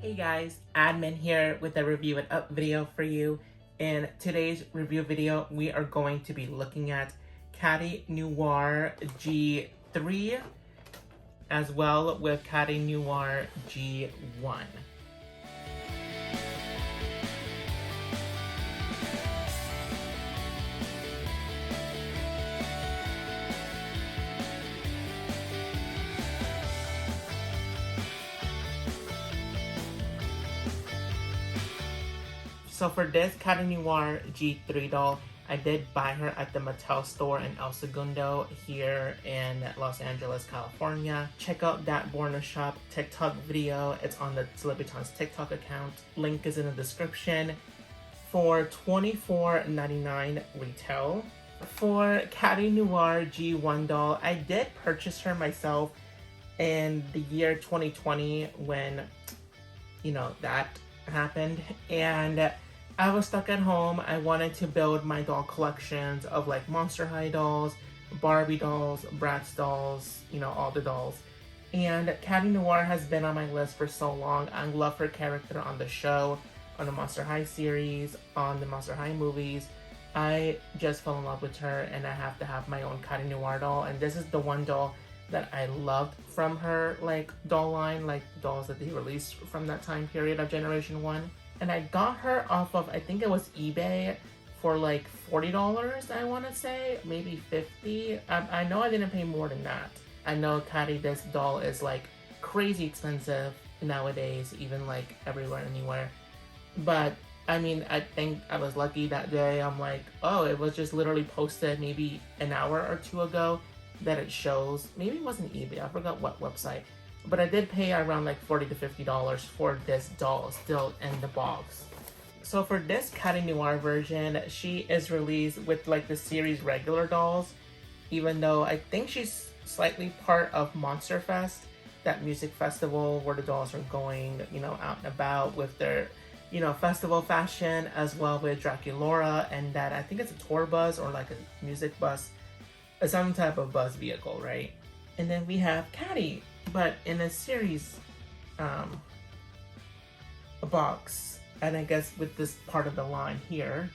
Hey guys, admin here with a review and up video for you. In today's review video, we are going to be looking at Catty Noir G3 as well with Catty Noir G1. So for this Catty Noir G3 doll, I did buy her at the Mattel store in El Segundo here in Los Angeles, California. Check out that Born Shop TikTok video. It's on the Celebritants TikTok account. Link is in the description. For $24.99 retail. For Catty Noir G1 doll, I did purchase her myself in the year 2020 when, that happened. And I was stuck at home. I wanted to build my doll collections of like Monster High dolls, Barbie dolls, Bratz dolls, all the dolls. And Catty Noir has been on my list for so long. I love her character on the show, on the Monster High series, on the Monster High movies. I just fell in love with her and I have to have my own Catty Noir doll. And this is the one doll that I loved from her doll line, like dolls that they released from that time period of Generation 1. And I got her off of, I think it was eBay for like $40, I want to say, maybe $50. I know I didn't pay more than that. I know Catty, this doll is like crazy expensive nowadays, even like everywhere, anywhere. But I mean, I think I was lucky that day. I'm like, oh, it was just literally posted maybe an hour or two ago that it shows. Maybe it wasn't eBay, I forgot what website. But I did pay around like $40 to $50 for this doll still in the box. So for this Catty Noir version, she is released with like the series regular dolls, even though I think she's slightly part of Monster Fest, that music festival where the dolls are going, out and about with their, festival fashion, as well with Draculaura, and that I think it's a tour bus or like a music bus, some type of bus vehicle, right? And then we have Catty, but in a series a box, and I guess with this part of the line here.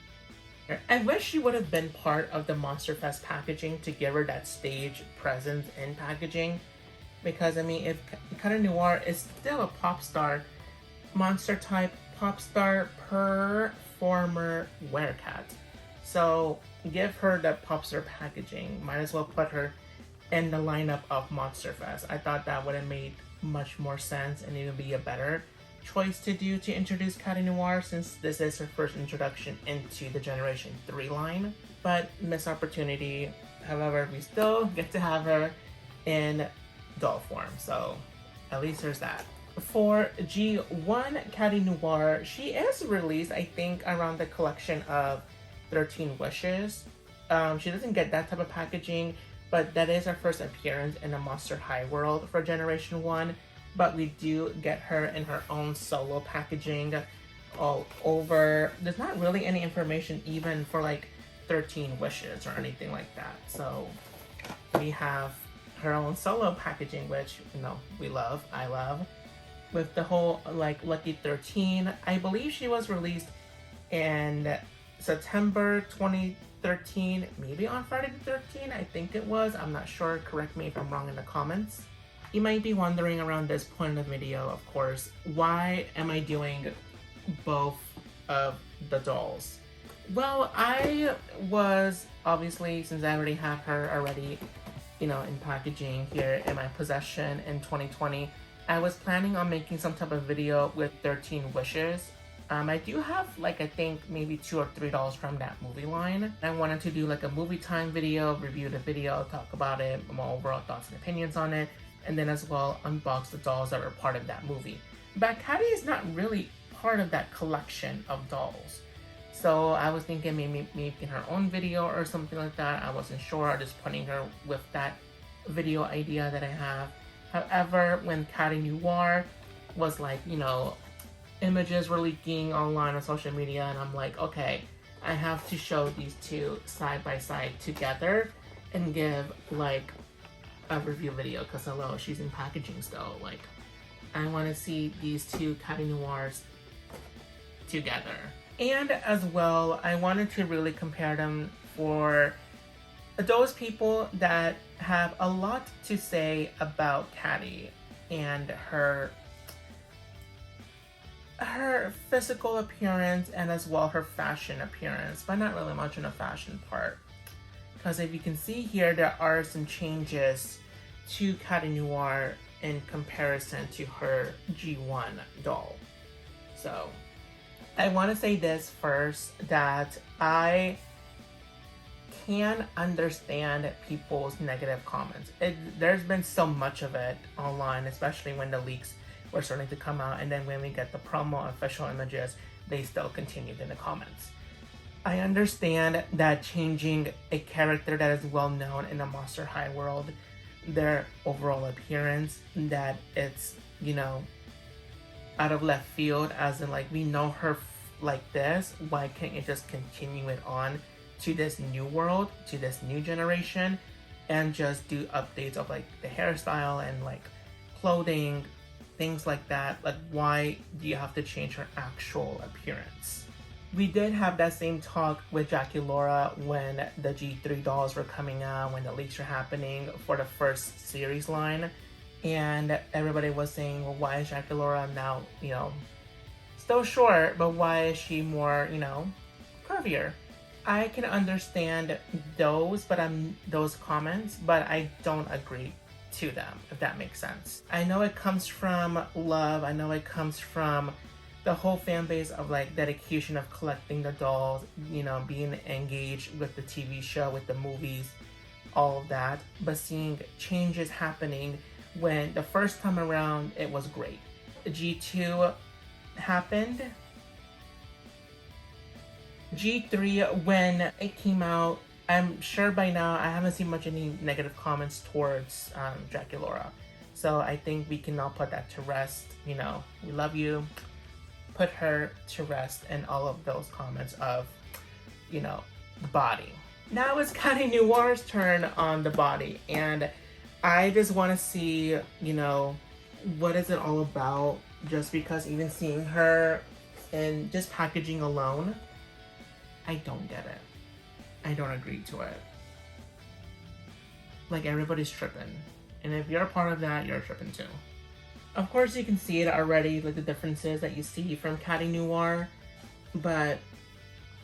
I wish she would have been part of the Monster Fest packaging to give her that stage presence in packaging, because I mean, if Catty Noir is still a pop star, monster type pop star performer werecat, so give her that pop star packaging. Might as well put her in the lineup of Monster Fest. I thought that would have made much more sense and it would be a better choice to do to introduce Catty Noir, since this is her first introduction into the Generation 3 line. But missed opportunity. However, we still get to have her in doll form, so at least there's that. For G1 Catty Noir, she is released, I think, around the collection of 13 Wishes. She doesn't get that type of packaging, but that is her first appearance in the Monster High world for Generation 1. But we do get her in her own solo packaging all over. There's not really any information even for like 13 Wishes or anything like that. So we have her own solo packaging, which, we love, I love. With the whole like Lucky 13, I believe she was released in September 2013, maybe on Friday the 13th, I think it was. I'm not sure, correct me if I'm wrong in the comments. You might be wondering around this point in the video, of course, why am I doing both of the dolls? Well, I was, obviously, since I already have her already, in packaging here in my possession in 2020, I was planning on making some type of video with 13 Wishes. I do have I think maybe $2 or $3 from that movie line. I wanted to do like a movie time video, review the video, talk about it, my overall thoughts and opinions on it, and then as well unbox the dolls that were part of that movie. But Catty is not really part of that collection of dolls. So I was thinking maybe making her own video or something like that. I wasn't sure, just putting her with that video idea that I have. However, when Catty Noir was images were leaking online on social media, and I'm like, okay, I have to show these two side by side together and give a review video, because hello, she's in packaging still. I want to see these two Catty Noirs together. And as well, I wanted to really compare them for those people that have a lot to say about Catty and her physical appearance and as well her fashion appearance, but not really much in the fashion part. Because if you can see here, there are some changes to Catty Noir in comparison to her G1 doll. So I want to say this first, that I can understand people's negative comments. There's been so much of it online, especially when the leaks were starting to come out, and then when we get the promo official images, they still continued in the comments. I understand that changing a character that is well known in the Monster High world, their overall appearance, that it's, you know, out of left field, as in like, we know her like this, why can't you just continue it on to this new world, to this new generation, and just do updates of like the hairstyle and like clothing, things like that. Like, why do you have to change her actual appearance? We did have that same talk with Jackie Laura when the G3 dolls were coming out, when the leaks were happening for the first series line, and everybody was saying, well, why is Jackie Laura now, you know, still short, but why is she more, you know, curvier? I can understand those comments, but I don't agree to them, if that makes sense. I know it comes from love. I know it comes from the whole fan base of like dedication of collecting the dolls, you know, being engaged with the TV show, with the movies, all of that. But seeing changes happening when the first time around, it was great. G2 happened. G3, when it came out, I'm sure by now I haven't seen much any negative comments towards Jackie Laura. So I think we can now put that to rest. You know, we love you. Put her to rest in all of those comments of, you know, the body. Now it's Catty Noir's turn on the body, and I just want to see, you know, what is it all about, just because even seeing her in just packaging alone, I don't get it. I don't agree to it. Like, everybody's tripping. And if you're a part of that, you're tripping too. Of course, you can see it already, like the differences that you see from Catty Noir, but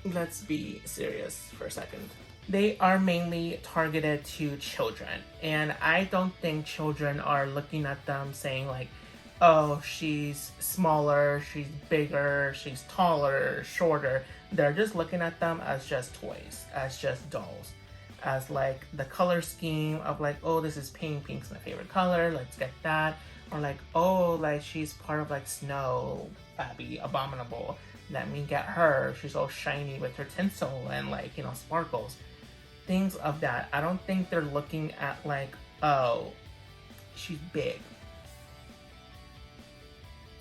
let's be serious for a second. They are mainly targeted to children, and I don't think children are looking at them saying like, oh, she's smaller, she's bigger, she's taller, shorter. They're just looking at them as just toys, as just dolls, as like the color scheme of like, oh, this is pink, pink's my favorite color, let's get that. Or like, oh, like she's part of like Snow, Abby, Abominable, let me get her, she's all shiny with her tinsel and like, you know, sparkles. Things of that. I don't think they're looking at like, oh, she's big.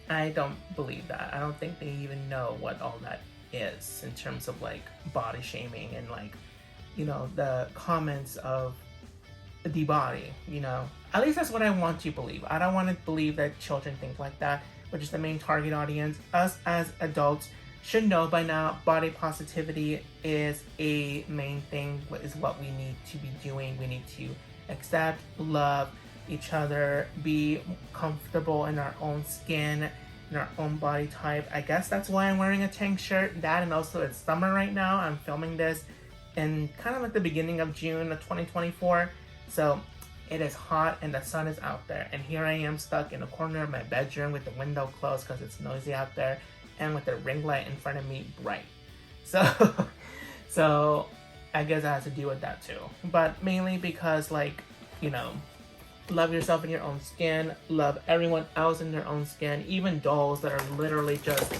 I don't believe that. I don't think they even know what all that is in terms of like body shaming and like, you know, the comments of the body, you know. At least that's what I want to believe. I don't want to believe that children think like that, which is the main target audience. Us as adults should know by now, body positivity is a main thing, is what we need to be doing. We need to accept, love each other, be comfortable in our own skin, in our own body type. I guess that's why I'm wearing a tank shirt. That, and also it's summer right now. I'm filming this in kind of like the beginning of June of 2024. So it is hot and the sun is out there. And here I am stuck in a corner of my bedroom with the window closed because it's noisy out there, and with the ring light in front of me bright. So I guess I have to deal with that too. But mainly because, like, you know, love yourself in your own skin, love everyone else in their own skin, even dolls that are literally just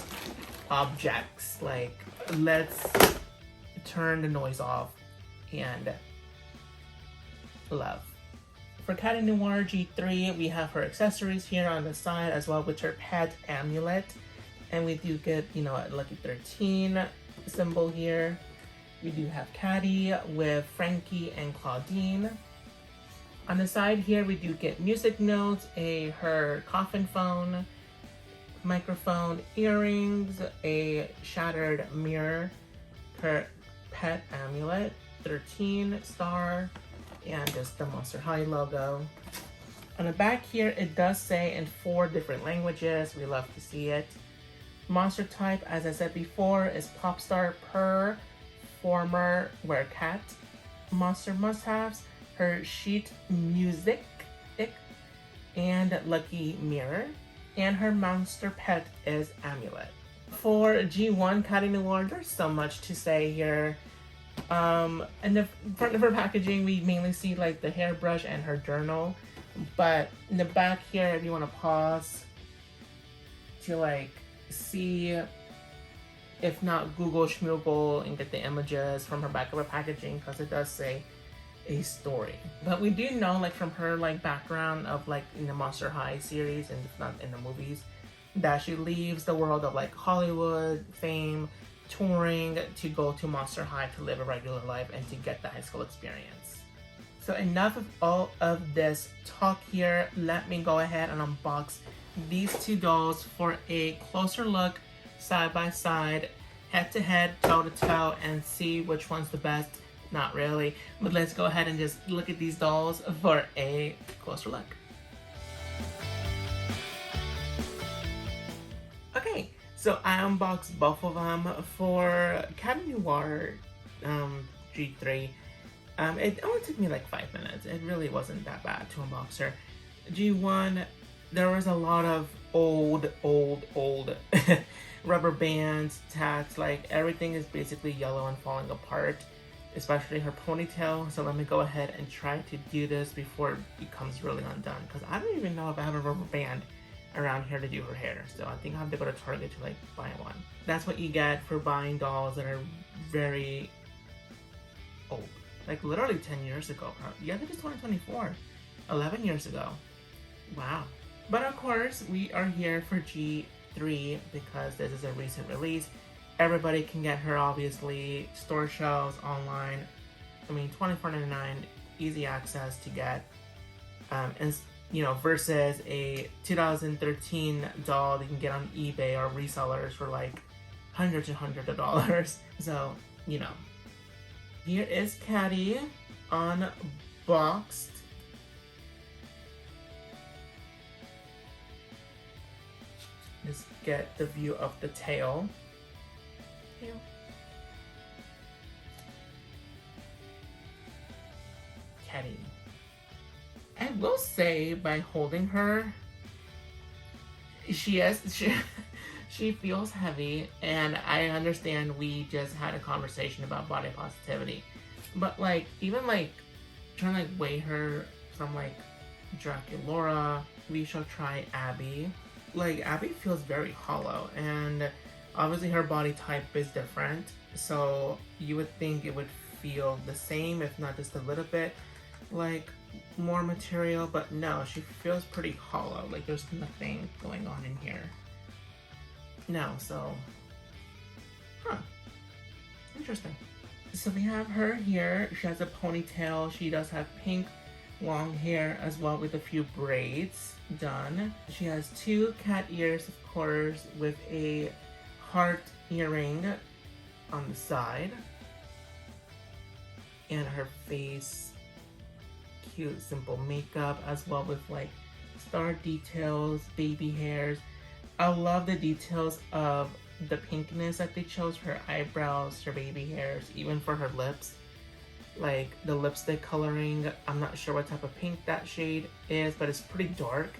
objects. Like, let's turn the noise off and love. For Catty Noir G3, we have her accessories here on the side, as well with her pet amulet. And we do get, you know, a Lucky 13 symbol here. We do have Catty with Frankie and Claudine. On the side here, we do get music notes, her coffin phone, microphone, earrings, a shattered mirror, her pet amulet, 13 star, and just the Monster High logo. On the back here, it does say in 4 different languages. We love to see it. Monster type, as I said before, is pop star, performer, werecat. Monster must-haves, her sheet music, and lucky mirror. And her monster pet is amulet. For G1 Catty Noir, there's so much to say here. In the front of her packaging, we mainly see like the hairbrush and her journal. But in the back here, if you want to pause to like see, if not Google Schmoogle and get the images from her back of her packaging, because it does say a story. But we do know like from her like background of like in the Monster High series and if not in the movies, that she leaves the world of like Hollywood fame, touring to go to Monster High to live a regular life and to get the high school experience. So enough of all of this talk here. Let me go ahead and unbox these 2 dolls for a closer look, side by side, head to head, toe to toe, and see which one's the best. Not really, but let's go ahead and just look at these dolls for a closer look. Okay, so I unboxed both of them for Catty Noir G3. It only took me like 5 minutes. It really wasn't that bad to unbox her. G1, there was a lot of old rubber bands, tacks, like everything is basically yellow and falling apart, especially her ponytail. So let me go ahead and try to do this before it becomes really undone, because I don't even know if I have a rubber band around here to do her hair. So I think I have to go to Target to like buy one. That's what you get for buying dolls that are very old. Like literally 10 years ago. Yeah, I think it's 2024. 11 years ago. Wow. But of course, we are here for G3 because this is a recent release. Everybody can get her, obviously. Store shelves, online. I mean, $24.99, easy access to get. And you know, versus a 2013 doll that you can get on eBay or resellers for like hundreds and hundreds of dollars. So, you know. Here is Catty unboxed. Just get the view of the tail. Catty. I will say, by holding her, she feels heavy, and I understand we just had a conversation about body positivity, but like even like trying to like weigh her from like Draculaura, we shall try Abby. Like Abby feels very hollow, and obviously her body type is different, so you would think it would feel the same, if not just a little bit like more material, but no, she feels pretty hollow. Like there's nothing going on in here. No, so, interesting. So we have her here. She has a ponytail. She does have pink long hair as well with a few braids done. She has 2 cat ears, of course, with a heart earring on the side. And her face, cute, simple makeup as well with like star details, baby hairs. I love the details of the pinkness that they chose for her eyebrows, her baby hairs, even for her lips. Like the lipstick coloring, I'm not sure what type of pink that shade is, but it's pretty dark.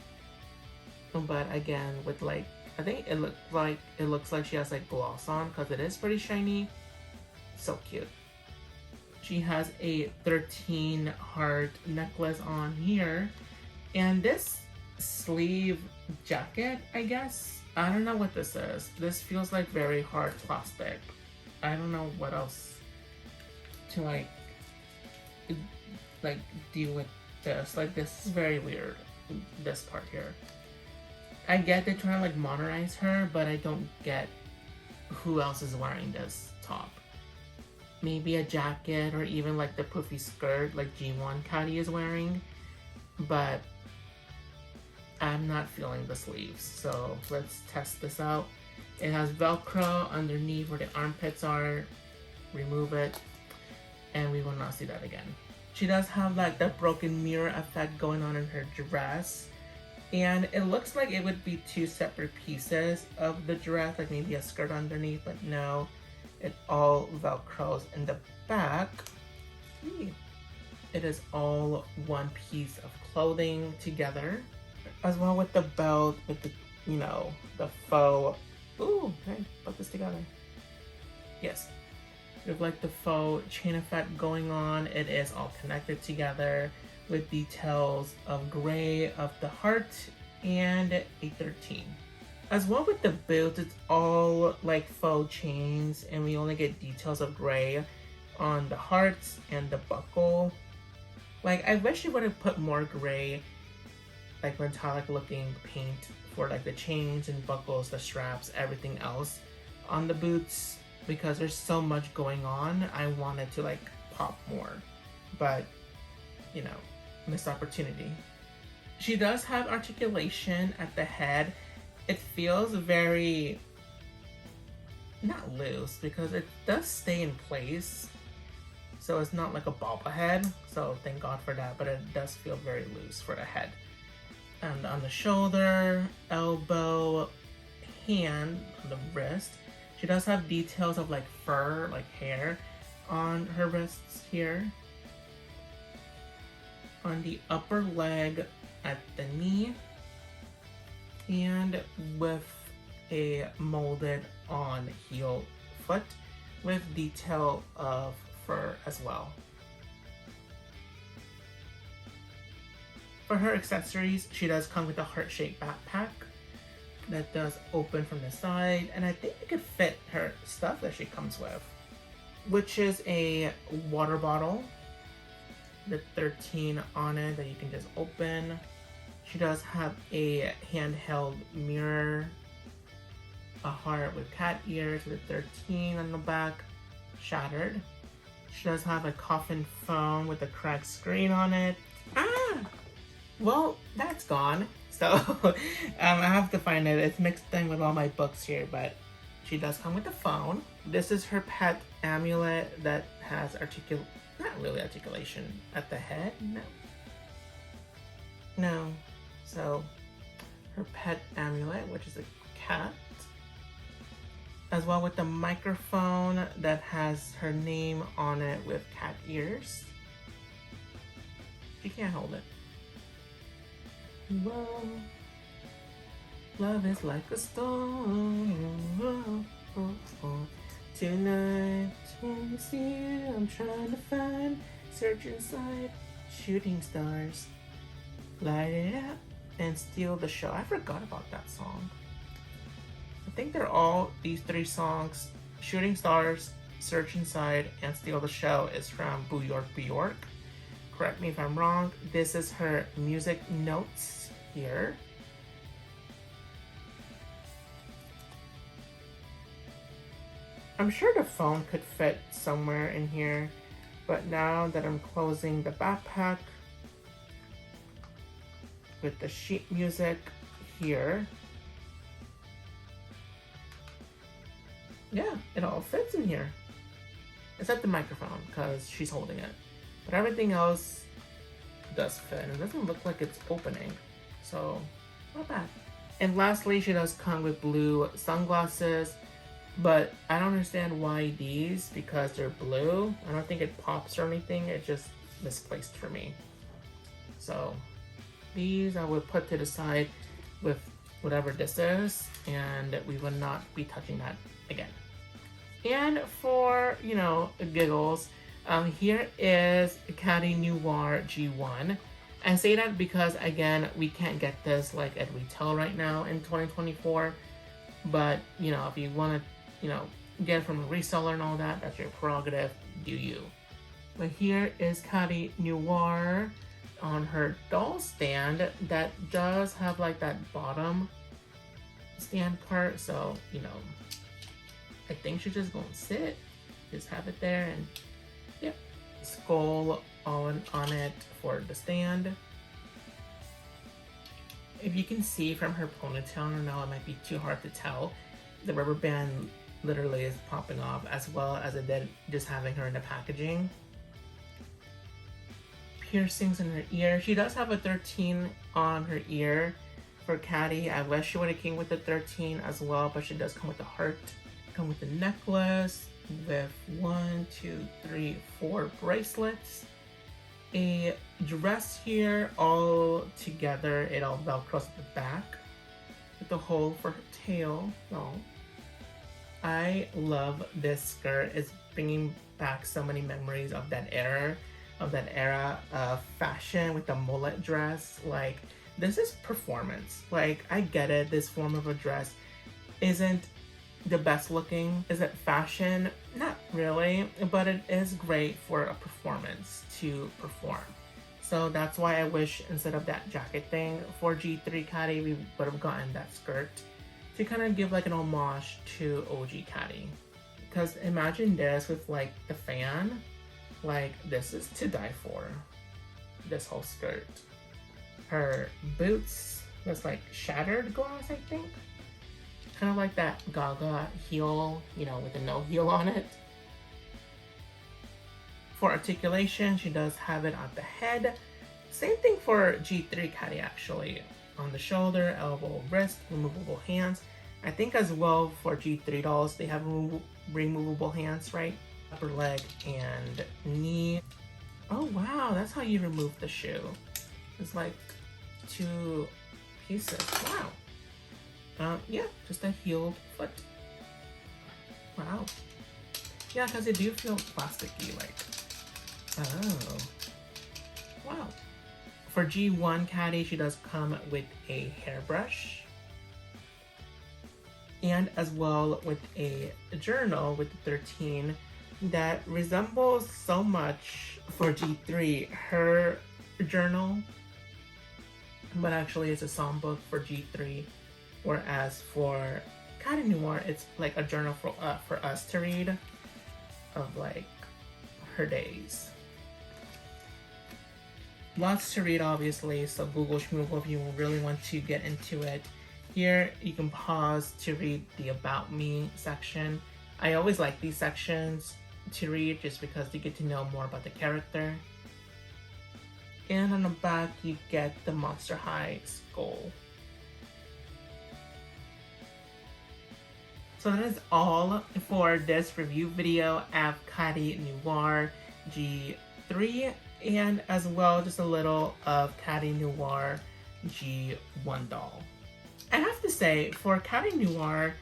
But again, with like, I think it looks like she has like gloss on because it is pretty shiny. So cute. She has a 13 heart necklace on here. And this sleeve jacket, I guess. I don't know what this is. This feels like very hard plastic. I don't know what else to like deal with this. Like this is very weird, this part here. I get they're trying to like modernize her, but I don't get who else is wearing this top. Maybe a jacket or even like the poofy skirt like G1 Catty is wearing. but I'm not feeling the sleeves. So let's test this out. It has Velcro underneath where the armpits are. Remove it, and we will not see that again. She does have like the broken mirror effect going on in her dress. And it looks like it would be two separate pieces of the dress, like maybe a skirt underneath, but no, it all Velcros in the back. It is all one piece of clothing together, as well with the belt, with the, you know, the faux. Ooh, okay, put this together. Yes, with like the faux chain effect going on. It is all connected together with details of gray of the heart and a 13. As well with the boots, it's all like faux chains, and we only get details of gray on the hearts and the buckle. Like, I wish you would have put more gray, like metallic looking paint for like the chains and buckles, the straps, everything else on the boots, because there's so much going on. I wanted to like pop more, but you know, missed opportunity. She does have articulation at the head. It feels very, not loose, because it does stay in place. So it's not like a bobblehead, so thank God for that, but it does feel very loose for the head. And on the shoulder, elbow, hand, on the wrist, she does have details of like fur, like hair on her wrists here. On the upper leg at the knee, and with a molded on heel foot with detail of fur as well. For her accessories, she does come with a heart-shaped backpack that does open from the side, and I think it could fit her stuff that she comes with, which is a water bottle, the 13 on it that you can just open. She does have a handheld mirror, a heart with cat ears with 13 on the back, shattered. She does have a coffin phone with a cracked screen on it. Well, that's gone. So I have to find it. It's mixed in with all my books here, but she does come with a phone. This is her pet amulet that has not really articulation at the head. No. So her pet amulet, which is a cat, as well with the microphone that has her name on it with cat ears. She can't hold it. Whoa. Love is like a storm. Tonight, when you see it, I'm trying to find, search inside, shooting stars, light it up and steal the show. I forgot about that song. I think they're all, these three songs, Shooting Stars, Search Inside, and Steal the Show, is from Boo York, Boo York. Correct me if I'm wrong. This is her music notes here. I'm sure the phone could fit somewhere in here, but now that I'm closing the backpack with the sheet music here, yeah, it all fits in here. Except the microphone, because she's holding it. But everything else does fit, and it doesn't look like it's opening. So, not bad. And lastly, she does come with blue sunglasses, but I don't understand why these, because they're blue. I don't think it pops or anything, it's just misplaced for me. So, these I would put to the side with whatever this is, and we will not be touching that again. And for, you know, giggles, here is Catty Noir G1. I say that because, again, we can't get this like at retail right now in 2024. But, you know, if you want to, you know, get it from a reseller and all that, that's your prerogative, do you. But here is Catty Noir on her doll stand that does have like that bottom stand part. So, you know, I think she's just gonna sit, just have it there, and yep, skull on it for the stand. if you can see from her ponytail, I don't know, it might be too hard to tell. The rubber band literally is popping off, as well as it did just having her in the packaging. Piercings in her ear. She does have a 13 on her ear for Catty. I wish she would have came with the 13 as well, but she does come with the heart. Come with the necklace with 1, 2, 3, 4 bracelets. A dress here all together. It all velcros at the back with the hole for her tail. Oh, I love this skirt. It's bringing back so many memories of that era of fashion with the mullet dress. Like, this is performance. Like, I get it, this form of a dress isn't the best looking. Is it fashion? Not really, but it is great for a performance to perform. So that's why I wish instead of that jacket thing for G3 Catty, we would have gotten that skirt to kind of give like an homage to OG Catty. Because imagine this with like the fan. Like, this is to die for. This whole skirt. Her boots was like shattered glass, I think. Kind of like that Gaga heel, you know, with a no heel on it. For articulation, she does have it on the head. Same thing for G3 Catty, actually. On the shoulder, elbow, wrist, removable hands. I think as well for G3 dolls, they have removable hands, right? Upper leg and knee. Oh wow, that's how you remove the shoe. It's like 2 pieces. Wow. Yeah, just a heeled foot. Wow. Yeah, because they do feel plasticky, like. Oh. Wow. For G1 Catty, she does come with a hairbrush. And as well with a journal with the 13 that resembles so much for G3, her journal. But actually it's a songbook for G3. Whereas for Catty Noir, it's like a journal for us to read of like her days. Lots to read, obviously, so Google Schmoogle if you really want to get into it. Here, you can pause to read the About Me section. I always like these sections to read just because you get to know more about the character. And on the back, you get the Monster High skull. So that is all for this review video of Catty Noir G3, and as well just a little of Catty Noir G1 doll. I have to say, for Catty Noir,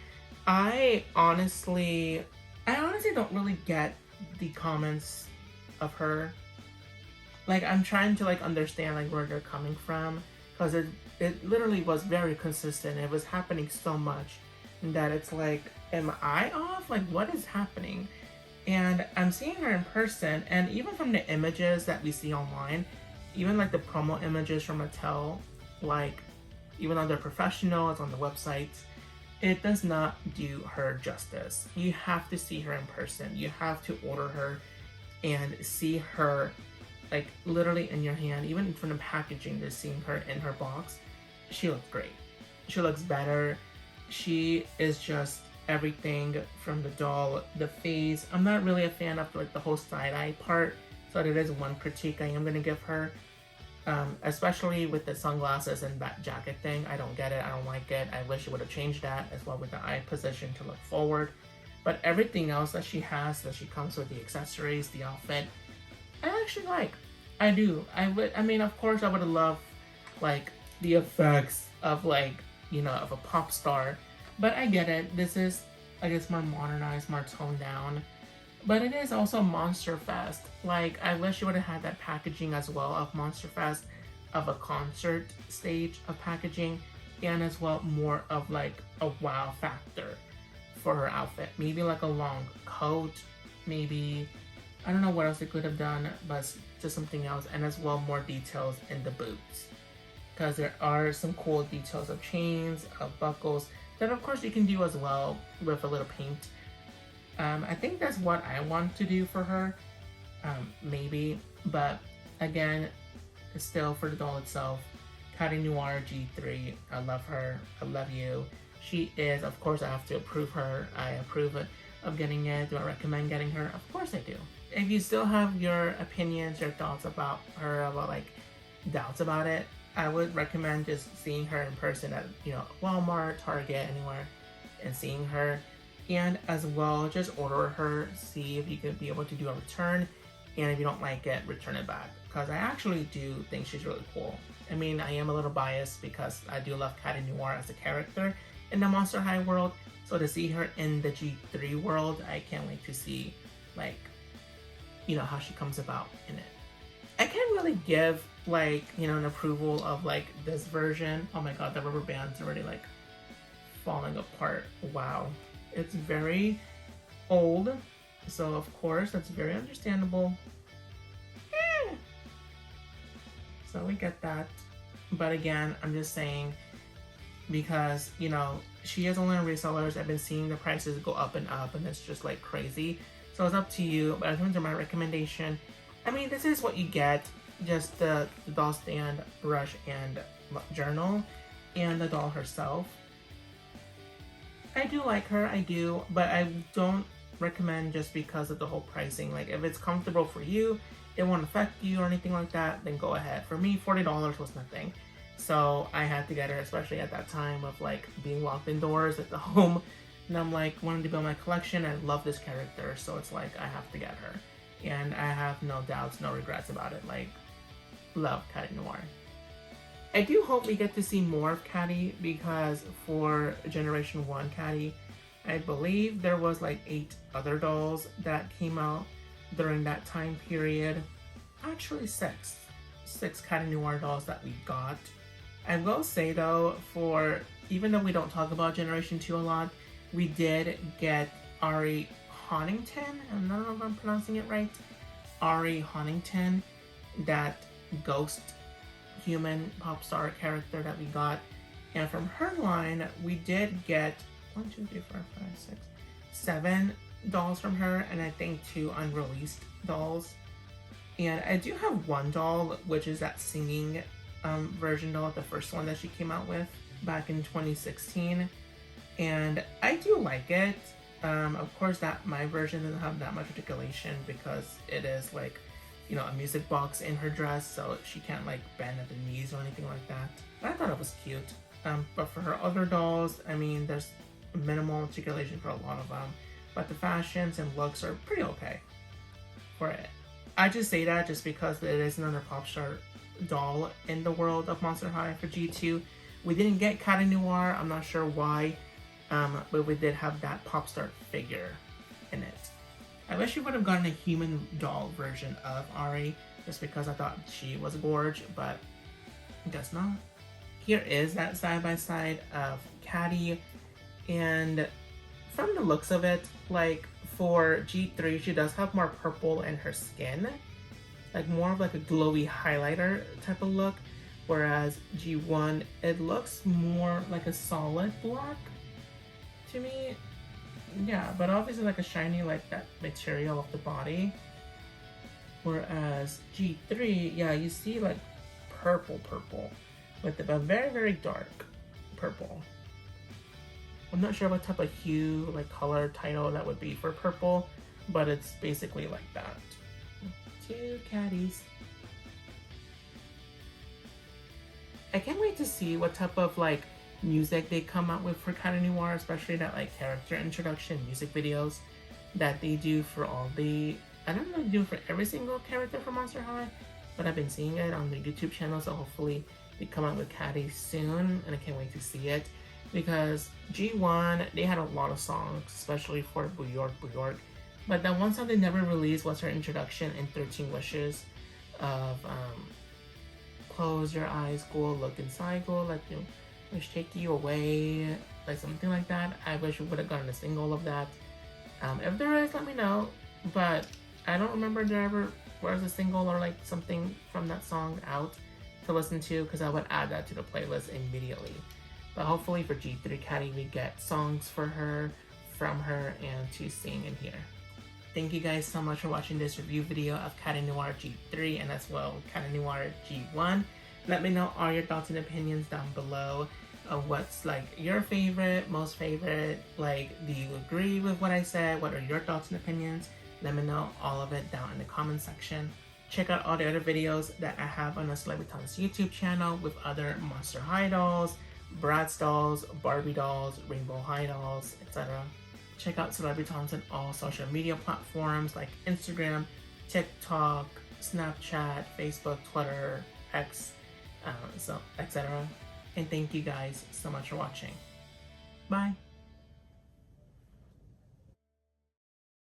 I honestly don't really get the comments of her. Like, I'm trying to like understand like where they're coming from, because it literally was very consistent. It was happening so much that it's like, am I off? Like, what is happening? And I'm seeing her in person, and even from the images that we see online, even like the promo images from Mattel, like even though they're professional, it's on the websites, it does not do her justice. You have to see her in person. You have to order her and see her like literally in your hand. Even from the packaging, just seeing her in her box, she looks great. She looks better. She is just everything from the doll, the face. I'm not really a fan of like the whole side-eye part, so that is one critique I am going to give her. Especially with the sunglasses and that jacket thing. I don't get it. I don't like it. I wish it would have changed that as well with the eye position to look forward. But everything else that she has, that she comes with, the accessories, the outfit, I actually like. I do. I mean, of course, I would have loved like the effects of like, you know, of a pop star. But I get it. This is, I guess, more modernized, more toned down. But it is also Monster Fest. Like, I wish you would have had that packaging as well of Monster Fest, of a concert stage of packaging, and as well more of like a wow factor for her outfit. Maybe like a long coat, maybe, I don't know what else they could have done, but just something else, and as well more details in the boots. Because there are some cool details of chains, of buckles, that of course you can do as well with a little paint. I think that's what I want to do for her, maybe, but again, still for the doll itself, Catty Noir G3. I love her. I love you. She is, of course, I have to approve her. I approve of getting it. Do I recommend getting her? Of course I do. If you still have your opinions, your thoughts about her, about like doubts about it, I would recommend just seeing her in person at, you know, Walmart, Target, anywhere, and seeing her. And as well, just order her, see if you could be able to do a return, and if you don't like it, return it back. Because I actually do think she's really cool. I mean, I am a little biased because I do love Catty Noir as a character in the Monster High world. So to see her in the G3 world, I can't wait to see, like, you know, how she comes about in it. I can't really give, like, you know, an approval of, like, this version. Oh my god, the rubber band's already, like, falling apart. Wow. It's very old, so of course, that's very understandable. So we get that. But again, I'm just saying, because, you know, she is only on resellers. I've been seeing the prices go up, and it's just like crazy. So it's up to you, but in terms of my recommendation, I mean, this is what you get. Just the doll stand, brush, and journal, and the doll herself. I do like her, I do, but I don't recommend just because of the whole pricing. Like, if it's comfortable for you, it won't affect you or anything like that, then go ahead. For me, $40 was nothing. So I had to get her, especially at that time of like being locked indoors at the home. And I'm like, wanting to build my collection. I love this character, so it's like, I have to get her. And I have no doubts, no regrets about it. Like, love Catty Noir. I do hope we get to see more of Catty, because for Generation 1 Catty, I believe there was like 8 other dolls that came out during that time period. Actually 6 Catty Noir dolls that we got. I will say though, for even though we don't talk about Generation 2 a lot, we did get Ari Honington. I don't know if I'm pronouncing it right. Ari Honington, that ghost human pop star character that we got. And from her line, we did get 1, 2, 3, 4, 5, 6, 7 dolls from her, and I think 2 unreleased dolls. And I do have one doll, which is that singing version doll, the first one that she came out with back in 2016. And I do like it. Of course, that my version doesn't have that much articulation because it is like, you know, a music box in her dress, so she can't like bend at the knees or anything like that. But I thought it was cute. But for her other dolls, I mean, there's minimal articulation for a lot of them, but the fashions and looks are pretty okay for it. I just say that just because it is another pop star doll in the world of Monster High for G2. We didn't get Catty Noir, I'm not sure why, but we did have that pop star figure in it. I wish we would have gotten a human doll version of Ari, just because I thought she was gorge, but I guess not. Here is that side-by-side of Catty, and from the looks of it, like for G3, she does have more purple in her skin, like more of like a glowy highlighter type of look, whereas G1, it looks more like a solid black to me. Yeah, but obviously like a shiny, like that material of the body. Whereas G3, yeah, you see like purple with a very, very dark purple. I'm not sure what type of hue, like color title that would be for purple, but it's basically like that. 2 catties. I can't wait to see what type of like music they come out with for Catty Noir, especially that like character introduction music videos that they do for all the, I don't know if they do for every single character from Monster High, but I've been seeing it on the YouTube channel, so hopefully they come out with Catty soon, and I can't wait to see it. Because G1, they had a lot of songs, especially for Boo York, but that one song they never released was her introduction in 13 Wishes of close your eyes, go look inside, go let you wish take you away, like something like that. I wish we would have gotten a single of that. If there is, let me know, but I don't remember there ever was a single or like something from that song out to listen to, because I would add that to the playlist immediately. But hopefully for G3 Catty, we get songs for her, from her, and to sing in here. Thank you guys so much for watching this review video of Catty Noir G3 and as well Catty Noir G1. Let me know all your thoughts and opinions down below. What's like your favorite, most favorite? Like, do you agree with what I said? What are your thoughts and opinions? Let me know all of it down in the comment section. Check out all the other videos that I have on the Celebritants YouTube channel with other Monster High dolls, Bratz dolls, Barbie dolls, Rainbow High dolls, etc. Check out Celebritants on all social media platforms like Instagram, TikTok, Snapchat, Facebook, Twitter, X, etc. And thank you guys so much for watching. Bye!